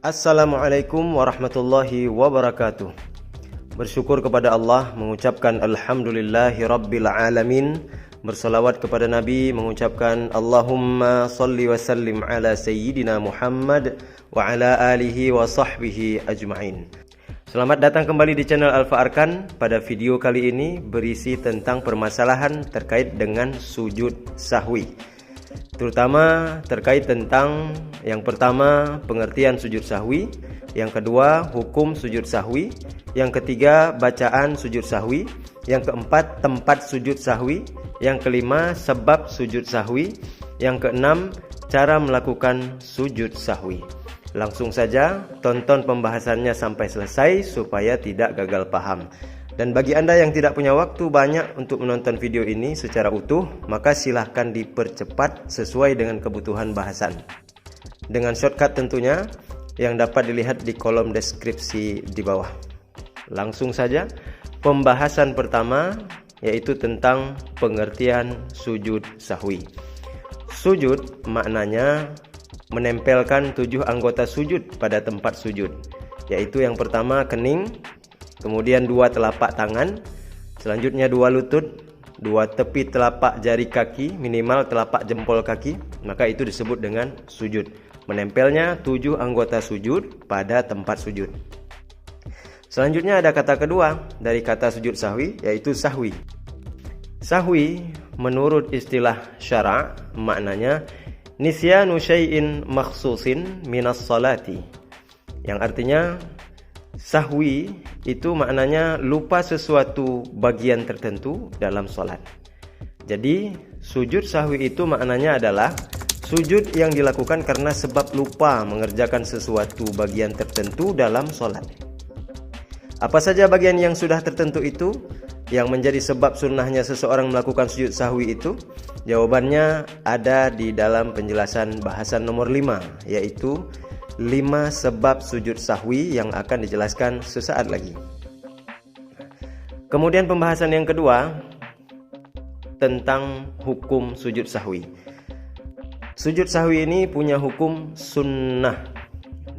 Assalamualaikum warahmatullahi wabarakatuh. Bersyukur kepada Allah, mengucapkan Alhamdulillahi Rabbil Alamin. Bersalawat kepada Nabi, mengucapkan Allahumma salli wa sallim ala Sayyidina Muhammad wa ala alihi wa sahbihi ajma'in. Selamat datang kembali di channel Alfa Arkan. Pada video kali ini berisi tentang permasalahan terkait dengan sujud sahwi, terutama terkait tentang yang pertama pengertian sujud sahwi, yang kedua hukum sujud sahwi, yang ketiga bacaan sujud sahwi, yang keempat tempat sujud sahwi, yang kelima sebab sujud sahwi, yang keenam cara melakukan sujud sahwi. Langsung saja tonton pembahasannya sampai selesai supaya tidak gagal paham. Dan bagi Anda yang tidak punya waktu banyak untuk menonton video ini secara utuh, maka silahkan dipercepat sesuai dengan kebutuhan bahasan, dengan shortcut tentunya yang dapat dilihat di kolom deskripsi di bawah. Langsung saja, pembahasan pertama yaitu tentang pengertian sujud sahwi. Sujud maknanya menempelkan 7 anggota sujud pada tempat sujud, yaitu yang pertama kening, kemudian 2 telapak tangan, selanjutnya 2 lutut, 2 tepi telapak jari kaki, minimal telapak jempol kaki, maka itu disebut dengan sujud. Menempelnya 7 anggota sujud pada tempat sujud. Selanjutnya ada kata kedua dari kata sujud sahwi, yaitu sahwi. Sahwi menurut istilah syara' maknanya nisyanu syai'in makhsusin minas salati, yang artinya sahwi itu maknanya lupa sesuatu bagian tertentu dalam sholat. Jadi sujud sahwi itu maknanya adalah sujud yang dilakukan karena sebab lupa mengerjakan sesuatu bagian tertentu dalam sholat. Apa saja bagian yang sudah tertentu itu yang menjadi sebab sunnahnya seseorang melakukan sujud sahwi itu? Jawabannya ada di dalam penjelasan bahasan nomor 5, yaitu 5 sebab sujud sahwi yang akan dijelaskan sesaat lagi. Kemudian pembahasan yang kedua tentang hukum sujud sahwi. Sujud sahwi ini punya hukum sunnah,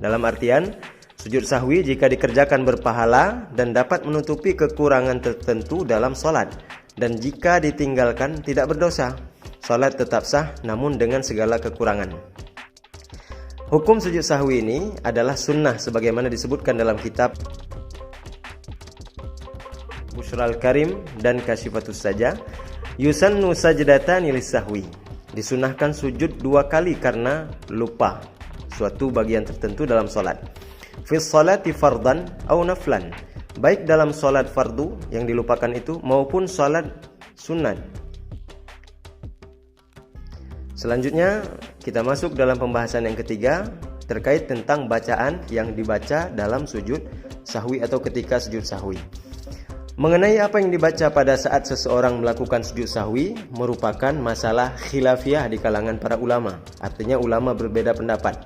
dalam artian sujud sahwi jika dikerjakan berpahala dan dapat menutupi kekurangan tertentu dalam sholat, dan jika ditinggalkan tidak berdosa. Sholat tetap sah namun dengan segala kekurangan. Hukum sujud sahwi ini adalah sunnah sebagaimana disebutkan dalam kitab Busyral Karim dan Kasyifatus Saja. Yusannu sajdatani lis-sahwi. Disunahkan sujud 2 kali karena lupa suatu bagian tertentu dalam sholat. Fi sholati fardan au naflan. Baik dalam sholat fardu yang dilupakan itu maupun sholat sunat. Selanjutnya kita masuk dalam pembahasan yang ketiga terkait tentang bacaan yang dibaca dalam sujud sahwi atau ketika sujud sahwi. Mengenai apa yang dibaca pada saat seseorang melakukan sujud sahwi merupakan masalah khilafiyah di kalangan para ulama. Artinya ulama berbeda pendapat.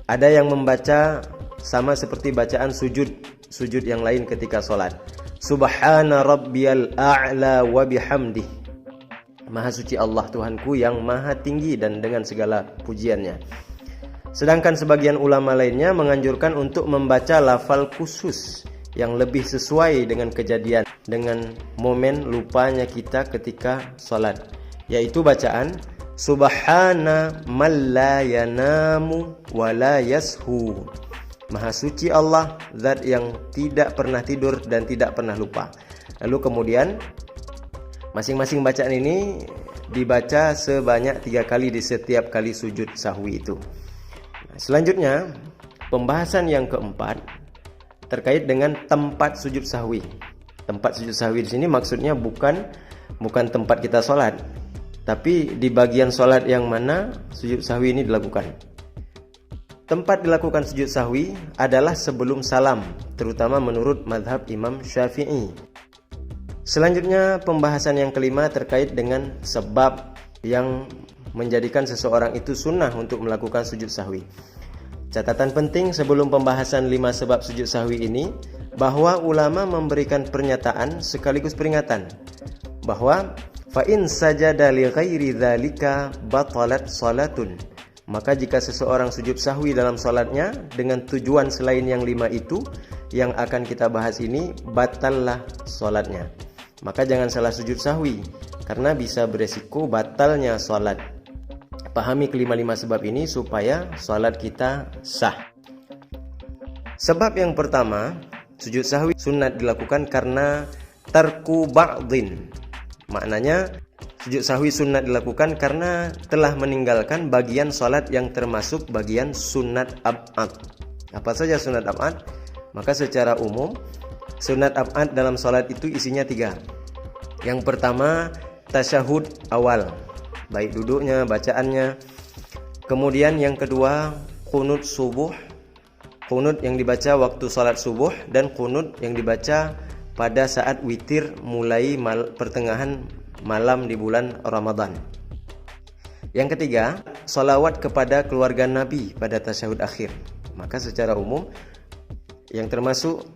Ada yang membaca sama seperti bacaan sujud yang lain ketika sholat. Subhana rabbiyal a'la wa bihamdih. Maha suci Allah Tuhanku yang maha tinggi dan dengan segala pujiannya. Sedangkan sebagian ulama lainnya menganjurkan untuk membaca lafal khusus yang lebih sesuai dengan kejadian, dengan momen lupanya kita ketika sholat, yaitu bacaan Subhana man la yanamu wa la yashu. Maha suci Allah, zat yang tidak pernah tidur dan tidak pernah lupa. Lalu kemudian masing-masing bacaan ini dibaca sebanyak 3 kali di setiap kali sujud sahwi itu. Selanjutnya, pembahasan yang keempat terkait dengan tempat sujud sahwi. Tempat sujud sahwi di sini maksudnya bukan tempat kita sholat, tapi di bagian sholat yang mana sujud sahwi ini dilakukan. Tempat dilakukan sujud sahwi adalah sebelum salam, terutama menurut mazhab Imam Syafi'i. Selanjutnya pembahasan yang kelima terkait dengan sebab yang menjadikan seseorang itu sunnah untuk melakukan sujud sahwi. Catatan penting sebelum pembahasan 5 sebab sujud sahwi ini, bahwa ulama memberikan pernyataan sekaligus peringatan bahwa fa in sajada li ghairi dzalika batalat salatun, Maka jika seseorang sujud sahwi dalam salatnya dengan tujuan selain yang 5 itu yang akan kita bahas ini, batallah salatnya. Maka jangan salah sujud sahwi, karena bisa beresiko batalnya salat. Pahami kelima-lima sebab ini supaya salat kita sah. Sebab yang pertama, sujud sahwi sunat dilakukan karena tarku ba'din. Maknanya sujud sahwi sunat dilakukan karena telah meninggalkan bagian salat yang termasuk bagian sunat ab'ad. Apa saja sunat ab'ad? Maka secara umum sunat ab'ad dalam salat itu isinya 3. Yang pertama tasyahud awal, baik duduknya, bacaannya. Kemudian yang kedua qunut subuh, qunut yang dibaca waktu salat subuh, dan qunut yang dibaca pada saat witir mulai pertengahan malam di bulan Ramadan. Yang ketiga, salawat kepada keluarga Nabi pada tasyahud akhir. Maka secara umum yang termasuk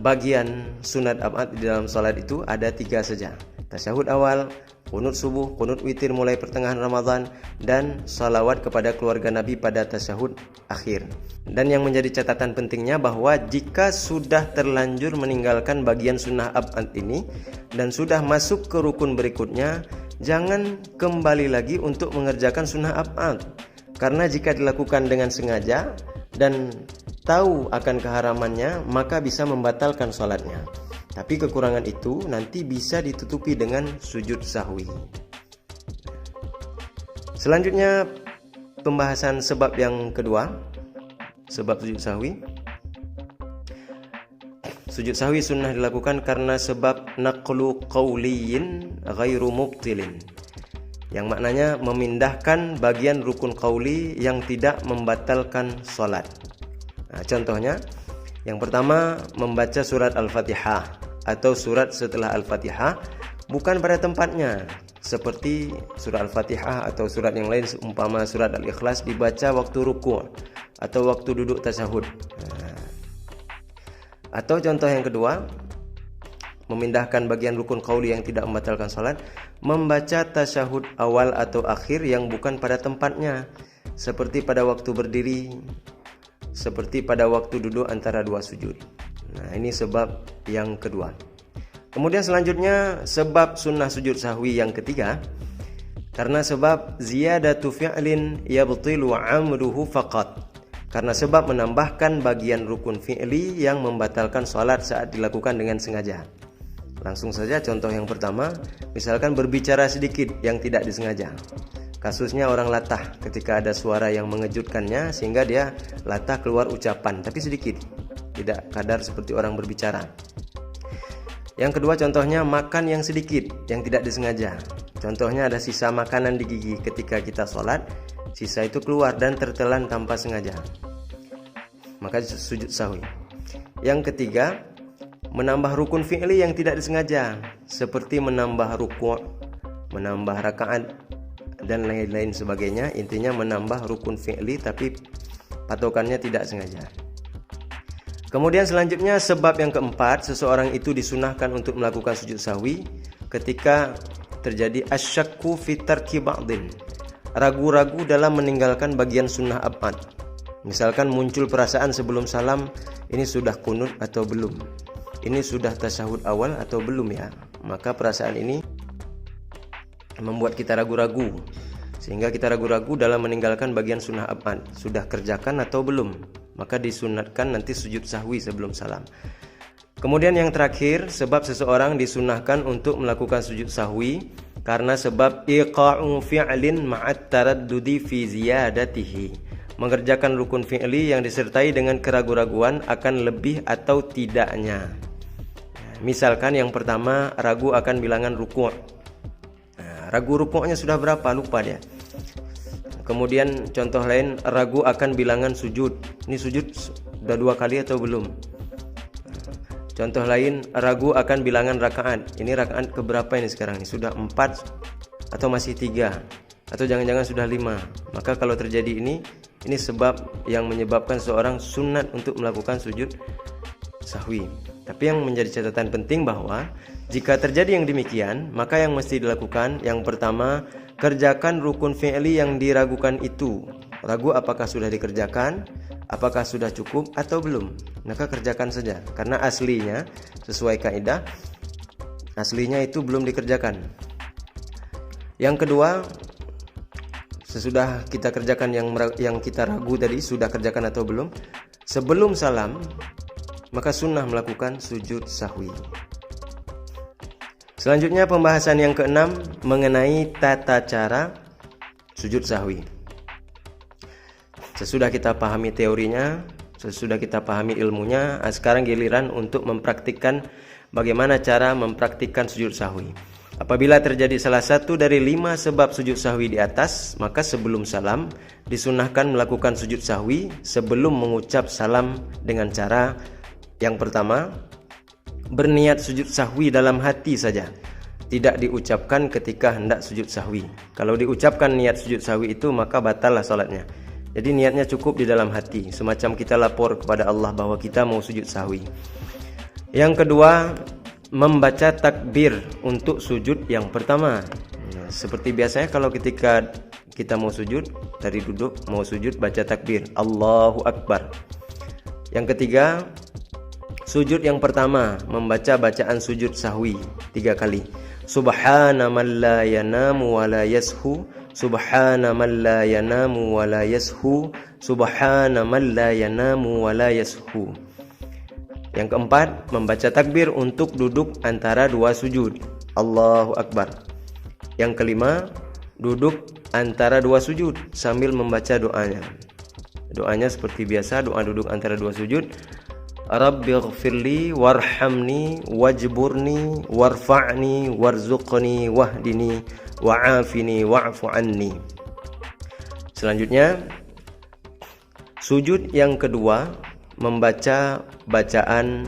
bagian sunat ab'ad di dalam salat itu ada 3 saja. Tasyahud awal, qunut subuh, qunut witir mulai pertengahan Ramadan, dan salawat kepada keluarga Nabi pada tasyahud akhir. Dan yang menjadi catatan pentingnya bahwa jika sudah terlanjur meninggalkan bagian sunnah ab'ad ini dan sudah masuk ke rukun berikutnya, jangan kembali lagi untuk mengerjakan sunnah ab'ad. Karena jika dilakukan dengan sengaja dan tahu akan keharamannya, maka bisa membatalkan salatnya. Tapi kekurangan itu nanti bisa ditutupi dengan sujud sahwi. Selanjutnya pembahasan sebab yang kedua. Sebab sujud sahwi. Sujud sahwi sunnah dilakukan karena sebab naqlu qawliyin ghairu mubtilin, yang maknanya memindahkan bagian rukun qauli yang tidak membatalkan salat. Contohnya, yang pertama membaca surat Al-Fatihah atau surat setelah Al-Fatihah bukan pada tempatnya, seperti surat Al-Fatihah atau surat yang lain umpama surat Al-Ikhlas dibaca waktu ruku' atau waktu duduk tasyahud. Atau contoh yang kedua, memindahkan bagian rukun qauli yang tidak membatalkan salat, membaca tasyahud awal atau akhir yang bukan pada tempatnya, seperti pada waktu berdiri, seperti pada waktu duduk antara 2 sujud. Ini sebab yang kedua. Kemudian selanjutnya sebab sunnah sujud sahwi yang ketiga, karena sebab ziyadatu fi'lin yabtilu amruhu faqat, karena sebab menambahkan bagian rukun fi'li yang membatalkan salat saat dilakukan dengan sengaja. Langsung saja contoh yang pertama, misalkan berbicara sedikit yang tidak disengaja. Kasusnya orang latah ketika ada suara yang mengejutkannya sehingga dia latah keluar ucapan tapi sedikit, tidak kadar seperti orang berbicara. Yang kedua contohnya makan yang sedikit yang tidak disengaja. Contohnya ada sisa makanan di gigi ketika kita sholat, sisa itu keluar dan tertelan tanpa sengaja, maka sujud sahwi. Yang ketiga, menambah rukun fi'li yang tidak disengaja, seperti menambah ruku', menambah rakaat, dan lain-lain sebagainya. Intinya menambah rukun fi'li tapi patokannya tidak sengaja. Kemudian selanjutnya sebab yang keempat, seseorang itu disunahkan untuk melakukan sujud sahwi ketika terjadi asyakku fi tarki ba'din, ragu-ragu dalam meninggalkan bagian sunnah ab'ad. Misalkan muncul perasaan sebelum salam, ini sudah qunut atau belum, ini sudah tasyahud awal atau belum ya. Maka perasaan ini membuat kita ragu-ragu, sehingga kita ragu-ragu dalam meninggalkan bagian sunnah ab'ad, sudah kerjakan atau belum, maka disunatkan nanti sujud sahwi sebelum salam. Kemudian yang terakhir, sebab seseorang disunahkan untuk melakukan sujud sahwi karena sebab iqa'u fi'lin ma'at taraddudi fi ziyadatihi, mengerjakan rukun fi'li yang disertai dengan keraguan-raguan akan lebih atau tidaknya. Misalkan yang pertama, ragu akan bilangan ruku'. Ragu rukuknya sudah berapa, lupa dia. Kemudian contoh lain, ragu akan bilangan sujud, ini sujud sudah 2 kali atau belum. Contoh lain, ragu akan bilangan rakaat, ini rakaat keberapa ini sekarang, ini sudah 4 atau masih 3, atau jangan-jangan sudah 5. Maka kalau terjadi ini sebab yang menyebabkan seorang sunat untuk melakukan sujud sahwi. Tapi yang menjadi catatan penting bahwa jika terjadi yang demikian, maka yang mesti dilakukan yang pertama, kerjakan rukun fi'li yang diragukan itu. Ragu apakah sudah dikerjakan, apakah sudah cukup atau belum. Maka kerjakan saja, karena aslinya sesuai kaidah, aslinya itu belum dikerjakan. Yang kedua, sesudah kita kerjakan yang kita ragu tadi, sudah kerjakan atau belum, sebelum salam, maka sunnah melakukan sujud sahwi. Selanjutnya pembahasan yang keenam mengenai tata cara sujud sahwi. Sesudah kita pahami teorinya, sesudah kita pahami ilmunya, sekarang giliran untuk mempraktikkan bagaimana cara mempraktikkan sujud sahwi. Apabila terjadi salah satu dari 5 sebab sujud sahwi di atas, maka sebelum salam disunnahkan melakukan sujud sahwi sebelum mengucap salam dengan cara yang pertama, berniat sujud sahwi dalam hati saja, tidak diucapkan ketika hendak sujud sahwi. Kalau diucapkan niat sujud sahwi itu, maka batallah salatnya. Jadi niatnya cukup di dalam hati, semacam kita lapor kepada Allah bahwa kita mau sujud sahwi. Yang kedua, membaca takbir untuk sujud yang pertama. Seperti biasanya kalau ketika kita mau sujud, dari duduk mau sujud, baca takbir, Allahu Akbar. Yang ketiga, sujud yang pertama, membaca bacaan sujud sahwi 3 kali. Subhana man la yanamu wa la yashu, Subhana man la yanamu wa la yashu, Subhana man la yanamu wa la yashu. Yang keempat, membaca takbir untuk duduk antara 2 sujud, Allahu Akbar. Yang kelima, duduk antara 2 sujud sambil membaca doanya. Doanya seperti biasa, doa duduk antara 2 sujud. Rabbighfirli warhamni wajburni warfa'ni warzuqni wahdini wa'afini wa'fu anni. Selanjutnya, sujud yang kedua, membaca bacaan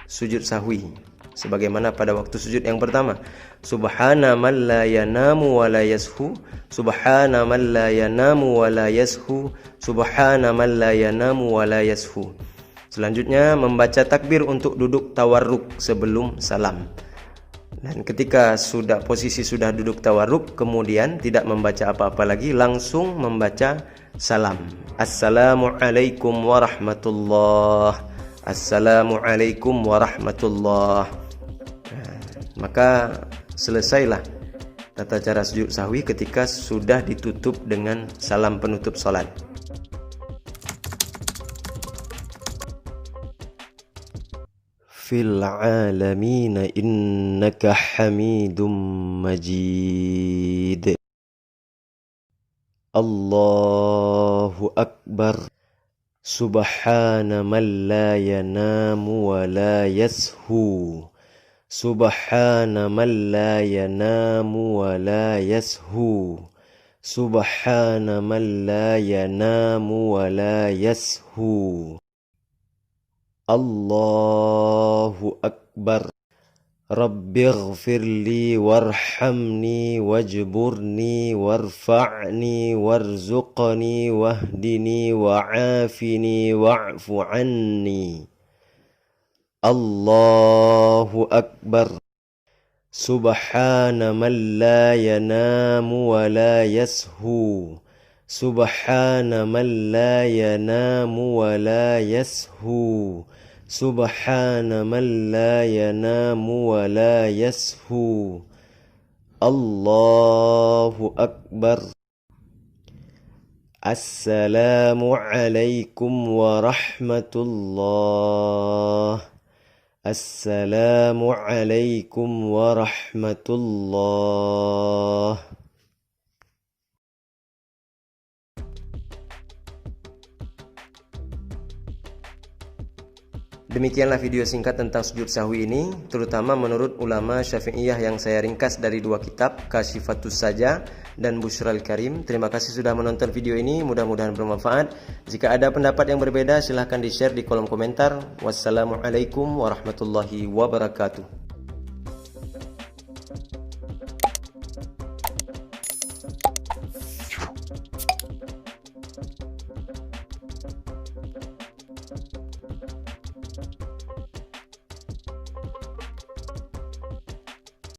sujud sahwi sebagaimana pada waktu sujud yang pertama. Subhana man la yanamu wa la yashu, Subhana man la yanamu wa la yashu, Subhana man la yanamu wa la yashu. Selanjutnya, membaca takbir untuk duduk tawarruk sebelum salam. Dan ketika posisi sudah duduk tawarruk, kemudian tidak membaca apa-apa lagi, langsung membaca salam. Assalamualaikum warahmatullah, Assalamualaikum warahmatullah. Maka selesailah tata cara sujud sahwi ketika sudah ditutup dengan salam penutup salat. Fil alamin innaka hamidum majid. Allahu Akbar. Subhana man la yanamu wa la yashu, Subhana man la yanamu wa la yashu, Subhana man la yanamu wa la yashu. Allahu Akbar. Rabbighfirli warhamni wajburni warfa'ni warzuqni wahdini wa'afini wa'fu anni. Allahu Akbar. Subhana man la yanamu wa la yashu, Subhana man la yanamu wa la yashu, Subhana man la yanamu wa la yashu. Allahu Akbar. Assalamu alaikum warahmatullah, Assalamu alaikum warahmatullah. Demikianlah video singkat tentang sujud sahwi ini, terutama menurut ulama Syafi'iyah yang saya ringkas dari 2 kitab, Kasyifatus Saja dan Busyral Karim. Terima kasih sudah menonton video ini, mudah-mudahan bermanfaat. Jika ada pendapat yang berbeda, silahkan di-share di kolom komentar. Wassalamualaikum warahmatullahi wabarakatuh.